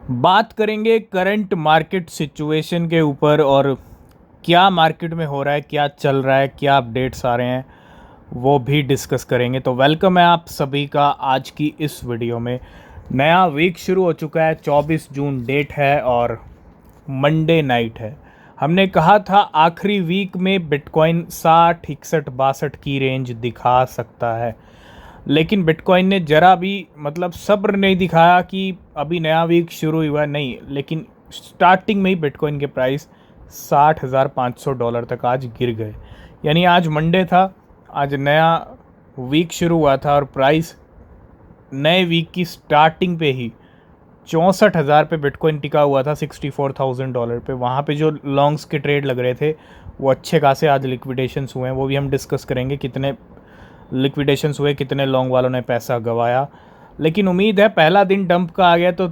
बात करेंगे current market situation के ऊपर और क्या मार्केट में हो रहा है, क्या चल रहा है, क्या अपडेट्स आ रहे हैं, वो भी डिस्कस करेंगे। तो वेलकम है आप सभी का आज की इस वीडियो में। नया वीक शुरू हो चुका है, 24 जून डेट है और मंडे नाइट है। हमने कहा था आखिरी वीक में बिटकॉइन 60, 61, 62 की रेंज दिखा सकता है, लेकिन बिटकॉइन ने ज़रा भी सब्र नहीं दिखाया कि अभी नया वीक शुरू हुआ है, नहीं, लेकिन स्टार्टिंग में ही बिटकॉइन के प्राइस $60,500 तक आज गिर गए। यानी आज मंडे था, आज नया वीक शुरू हुआ था और प्राइस नए वीक की स्टार्टिंग पे ही 64,000 पे बिटकॉइन टिका हुआ था, $64,000 पे। वहाँ पे जो लॉन्ग्स के ट्रेड लग रहे थे वो अच्छे खासे आज लिक्विडेशंस हुए हैं, वो भी हम डिस्कस करेंगे कितने लिक्विडेशंस हुए, कितने लॉन्ग वालों ने पैसा गंवाया। लेकिन उम्मीद है पहला दिन डंप का आ गया तो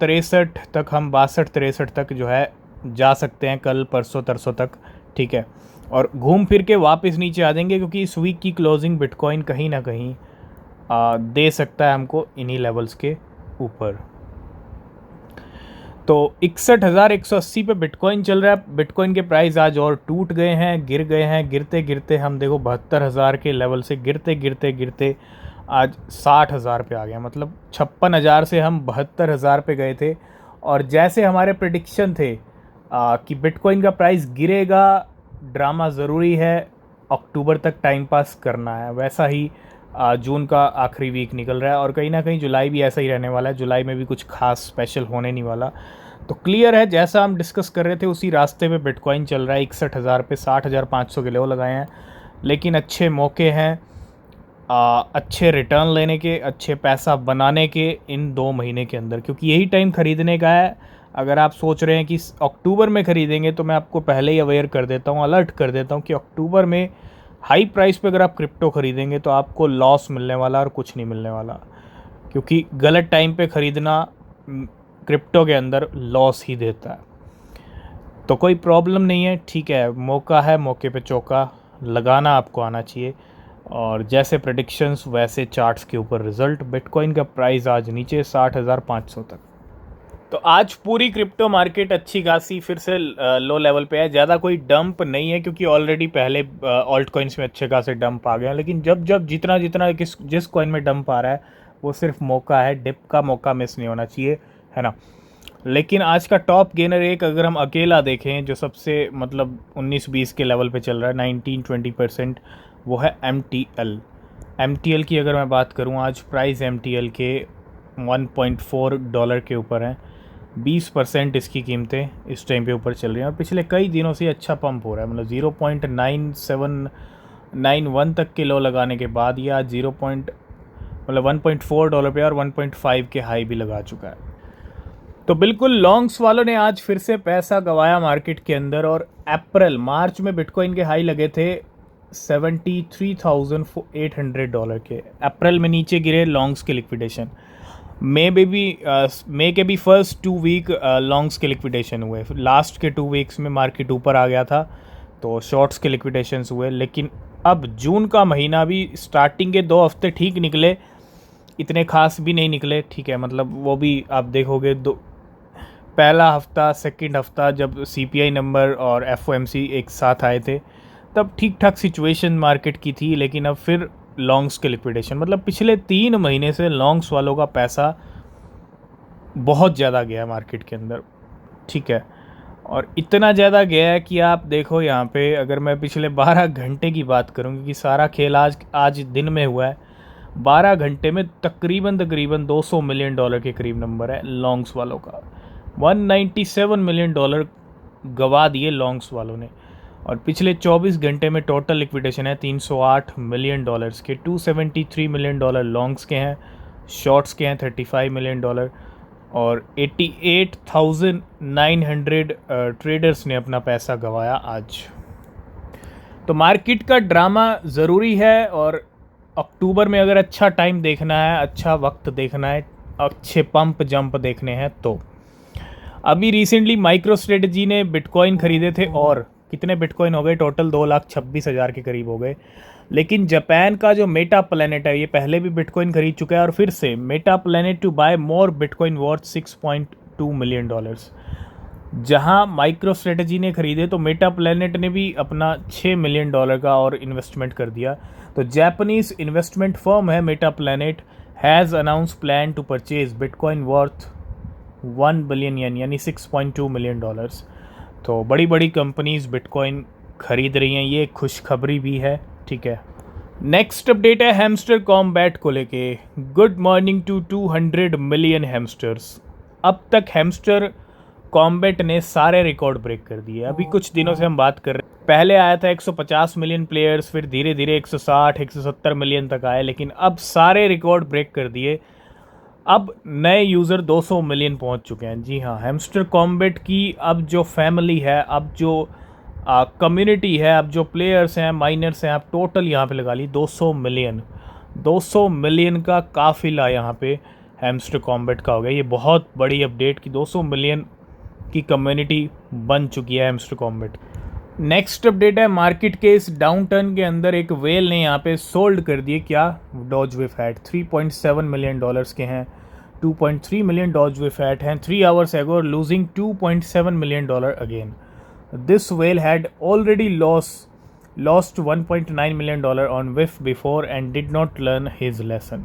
63 तक, हम 62-63 तक जो है जा सकते हैं कल परसों तरसों तक, ठीक है। और घूम फिर के वापस नीचे आ जाएंगे क्योंकि इस वीक की क्लोजिंग बिटकॉइन कहीं ना कहीं दे सकता है हमको इन्हीं लेवल्स के ऊपर। तो 61,180 पे बिटकॉइन चल रहा है। बिटकॉइन के प्राइस आज और टूट गए हैं, गिर गए हैं। गिरते गिरते हम देखो 72,000 के लेवल से गिरते गिरते गिरते आज 60,000 पे आ गया। मतलब 56,000 से हम 72,000 पे गए थे। और जैसे हमारे प्रिडिक्शन थे कि बिटकॉइन का प्राइस गिरेगा, ड्रामा ज़रूरी है, अक्टूबर तक टाइम पास करना है, वैसा ही जून का आखिरी वीक निकल रहा है और कहीं ना कहीं जुलाई भी ऐसा ही रहने वाला है। जुलाई में भी कुछ खास स्पेशल होने नहीं वाला। तो क्लियर है, जैसा हम डिस्कस कर रहे थे उसी रास्ते पे बिटकॉइन चल रहा है। 61,000 पे 60,500 के लेवल लगाए हैं, लेकिन अच्छे मौके हैं अच्छे रिटर्न लेने के, अच्छे पैसा बनाने के इन 2 महीने के अंदर, क्योंकि यही टाइम ख़रीदने का है। अगर आप सोच रहे हैं कि अक्टूबर में ख़रीदेंगे तो मैं आपको पहले ही अवेयर कर देता हूँ, अलर्ट कर देता हूँ कि अक्टूबर में हाई प्राइस पे अगर आप क्रिप्टो ख़रीदेंगे तो आपको लॉस मिलने वाला और कुछ नहीं मिलने वाला, क्योंकि गलत टाइम पे ख़रीदना क्रिप्टो के अंदर लॉस ही देता है। तो कोई प्रॉब्लम नहीं है, ठीक है, मौका है, मौके पे चौका लगाना आपको आना चाहिए। और जैसे प्रेडिक्शंस वैसे चार्ट्स के ऊपर रिजल्ट। बिटकॉइन का प्राइस आज नीचे 60,500 तक। तो आज पूरी क्रिप्टो मार्केट अच्छी खासी फिर से लो लेवल पे है। ज़्यादा कोई डंप नहीं है क्योंकि ऑलरेडी पहले ऑल्ट कॉइन्स में अच्छे खासे डंप आ गए हैं। लेकिन जब जब जितना जितना जिस कॉइन में डंप आ रहा है वो सिर्फ मौका है, डिप का मौका मिस नहीं होना चाहिए, है ना। लेकिन आज का टॉप गेनर एक अगर हम अकेला देखें जो सबसे 19-20 के लेवल पे चल रहा है, 19-20%, वो है एम टी एल की। अगर मैं बात करूँ, आज प्राइस एम टी एल के $1.4 के ऊपर है। 20% इसकी कीमतें इस टाइम पे ऊपर चल रही हैं और पिछले कई दिनों से अच्छा पंप हो रहा है। 0.9791 तक के लो लगाने के बाद ये आज $1.4 पे और 1.5 के हाई भी लगा चुका है। तो बिल्कुल लॉन्ग्स वालों ने आज फिर से पैसा गंवाया मार्केट के अंदर। और मार्च में बिटकॉइन के हाई लगे थे $73,800 के। अप्रैल में नीचे गिरे लॉन्ग्स के लिक्विडेशन। मे के भी फर्स्ट 2 वीक लॉन्ग्स के लिक्विडेशन हुए। लास्ट के 2 वीक्स में मार्केट ऊपर आ गया था तो शॉर्ट्स के लिक्विडेशंस हुए। लेकिन अब जून का महीना भी स्टार्टिंग के 2 हफ्ते ठीक निकले, इतने खास भी नहीं निकले, ठीक है। वो भी आप देखोगे, पहला हफ्ता, सेकंड हफ्ता जब सीपीआई नंबर और एफओएमसी एक साथ आए थे तब ठीक ठाक सिचुएशन मार्केट की थी। लेकिन अब फिर लॉन्ग्स के लिक्विडेशन, पिछले 3 महीने से लॉन्ग्स वालों का पैसा बहुत ज़्यादा गया मार्केट के अंदर, ठीक है। और इतना ज़्यादा गया है कि आप देखो यहाँ पे, अगर मैं पिछले 12 घंटे की बात करूँ, क्योंकि सारा खेल आज दिन में हुआ है, 12 घंटे में तकरीबन $200 मिलियन के करीब नंबर है लॉन्ग्स वालों का। $197 मिलियन गवा दिए लॉन्ग्स वालों ने। और पिछले 24 घंटे में टोटल लिक्विडेशन है $308 मिलियन के। $273 मिलियन लॉन्ग्स के हैं, शॉर्ट्स के हैं $35 मिलियन और 88,900 ट्रेडर्स ने अपना पैसा गंवाया आज। तो मार्केट का ड्रामा ज़रूरी है और अक्टूबर में अगर अच्छा टाइम देखना है, अच्छा वक्त देखना है, अच्छे पंप जंप देखने हैं तो अभी रिसेंटली माइक्रो स्ट्रेटजी ने बिटकॉइन खरीदे थे और कितने बिटकॉइन हो गए, टोटल 2,26,000 के करीब हो गए। लेकिन जापान का जो मेटा प्लैनेट है, ये पहले भी बिटकॉइन खरीद चुका है और फिर से Metaplanet to buy more bitcoin worth $6.2 million. जहां माइक्रो स्ट्रेटजी ने खरीदे तो मेटा प्लैनेट ने भी अपना $6 मिलियन का और इन्वेस्टमेंट कर दिया। तो जापानीज इन्वेस्टमेंट फर्म है Metaplanet, has announce plan to purchase bitcoin worth 1 billion yen यानी $6.2 मिलियन। तो बड़ी बड़ी कंपनीज बिटकॉइन खरीद रही हैं, ये खुशखबरी भी है, ठीक है। नेक्स्ट अपडेट है हैमस्टर कॉम्बैट को लेके। Good morning to 200 million hamsters. अब तक हैमस्टर कॉम्बैट ने सारे रिकॉर्ड ब्रेक कर दिए। अभी कुछ दिनों से हम बात कर रहे हैं, पहले आया था 150 मिलियन प्लेयर्स, फिर धीरे धीरे 160 170 मिलियन तक आए, लेकिन अब सारे रिकॉर्ड ब्रेक कर दिए। अब नए यूज़र 200 मिलियन पहुंच चुके हैं। जी हाँ, हैमस्टर कॉम्बैट की अब जो फैमिली है, अब जो कम्युनिटी है, अब जो प्लेयर्स हैं, माइनर्स हैं, आप टोटल यहाँ पे लगा ली 200 मिलियन। 200 मिलियन का काफिला यहाँ पे हैमस्टर कॉम्बैट का हो गया। ये बहुत बड़ी अपडेट कि 200 मिलियन की कम्युनिटी बन चुकी है हैमस्टर कॉम्बैट। नेक्स्ट अपडेट है मार्केट के इस डाउन टर्न के अंदर एक वेल ने यहाँ पे सोल्ड कर दिए क्या, डॉज वे फैट। $3.7 मिलियन के हैं, 2.3 मिलियन डॉज वे फैट हैं 3 hours ago, losing $2.7 million again. This whale had already lost $1.9 million on WIF before and did not learn his lesson।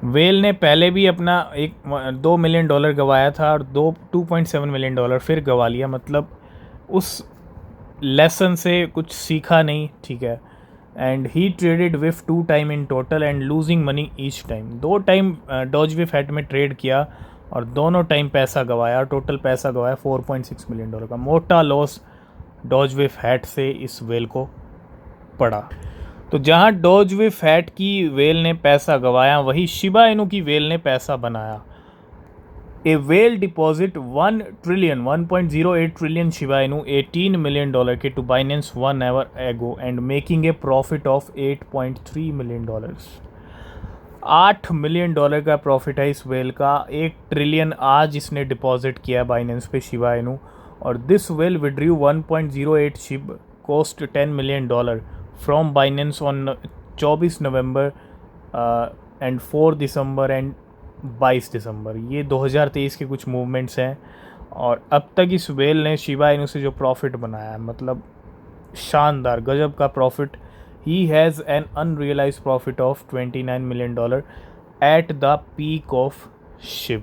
Well ने पहले भी अपना $2 मिलियन गवाया था और 2.7 मिलियन फिर गवा लिया, मतलब उस लेसन से कुछ सीखा नहीं, ठीक है। And he traded with 2 time in total and losing money each time. 2 time dogwifhat में ट्रेड किया और दोनों टाइम पैसा गवाया, टोटल पैसा गवाया $4.6 मिलियन का। मोटा लॉस डॉज विफ हैट से इस वेल को पड़ा। तो जहां डॉज विफ हैट की वेल ने पैसा गवाया, वही शिबा इनू की वेल ने पैसा बनाया। A whale deposit 1.08 trillion Shiba Inu $18 million के to Binance 1 hour ago and making a profit of $8.3 million. $8 million का प्रॉफिट है इस वेल का। 1 ट्रिलियन आज इसने डिपॉजिट किया बाइनेंस पे शिबा इनू। और this well withdrew 1.08 Shiv cost $10 million from Binance on 24 November and 4 December and 22 दिसंबर। ये 2023 के कुछ मूवमेंट्स हैं और अब तक इस वेल ने शिबा इनू से जो प्रॉफिट बनाया है, मतलब शानदार, गजब का profit. He has an unrealized profit of $29 million at the peak of SHIB।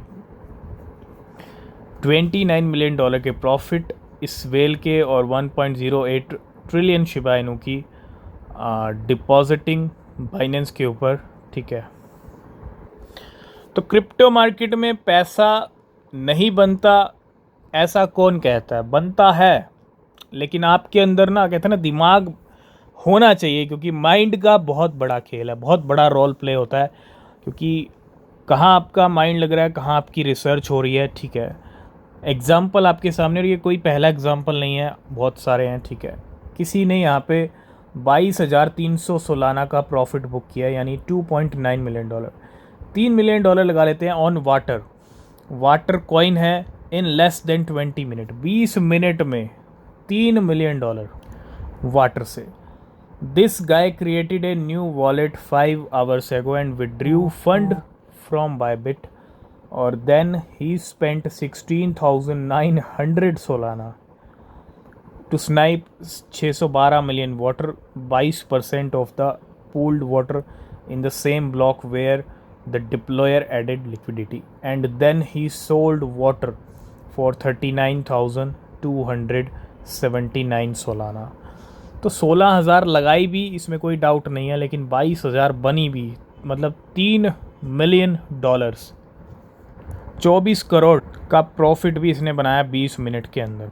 $29 million के प्रॉफिट इस वेल के और 1.08 ट्रिलियन शिबा इनू की डिपॉजिटिंग बाइनेंस के ऊपर, ठीक है। तो क्रिप्टो मार्केट में पैसा नहीं बनता ऐसा कौन कहता है? बनता है, लेकिन आपके अंदर ना, कहते हैं ना, दिमाग होना चाहिए, क्योंकि माइंड का बहुत बड़ा खेल है, बहुत बड़ा रोल प्ले होता है। क्योंकि कहाँ आपका माइंड लग रहा है, कहाँ आपकी रिसर्च हो रही है, ठीक है। एग्जाम्पल आपके सामने, और ये कोई पहला एग्जाम्पल नहीं है, बहुत सारे हैं, ठीक है। किसी ने यहाँ पे 22,300 सालाना का प्रॉफिट बुक किया, यानी $2.9 मिलियन। $3 मिलियन लगा लेते हैं ऑन वाटर। वाटर कॉइन है in less than 20 minute, 20 minute में $3 मिलियन वाटर से। This guy created a new wallet 5 hours ago and withdrew fund from Bybit, or then he spent 16,900 Solana to snipe 612 million water, 22% of the pooled water in the same block where the deployer added liquidity, and then he sold water for 39,279 Solana। तो 16,000 लगाई भी, इसमें कोई doubt नहीं है, लेकिन 22,000 बनी भी, मतलब $3 मिलियन, 24 करोड़ का प्रॉफिट भी इसने बनाया 20 मिनट के अंदर।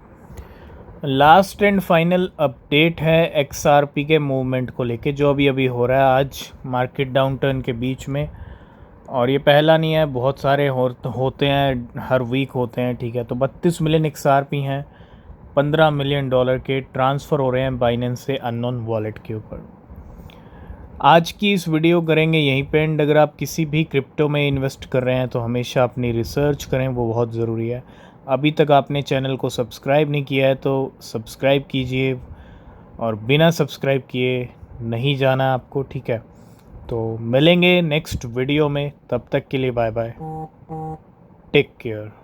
लास्ट एंड फाइनल अपडेट है XRP के मूवमेंट को लेके, जो अभी अभी हो रहा है आज मार्केट डाउनटर्न के बीच में। और ये पहला नहीं है, बहुत सारे होते हैं, हर वीक होते हैं, ठीक है। तो 32 मिलियन XRP हैं, $15 मिलियन के ट्रांसफ़र हो रहे हैं बाइनेंस से अननोन वॉलेट के ऊपर। आज की इस वीडियो करेंगे यहीं पे एंड। अगर आप किसी भी क्रिप्टो में इन्वेस्ट कर रहे हैं तो हमेशा अपनी रिसर्च करें, वो बहुत ज़रूरी है। अभी तक आपने चैनल को सब्सक्राइब नहीं किया है तो सब्सक्राइब कीजिए, और बिना सब्सक्राइब किए नहीं जाना आपको, ठीक है। तो मिलेंगे नेक्स्ट वीडियो में, तब तक के लिए बाय बाय। Take care.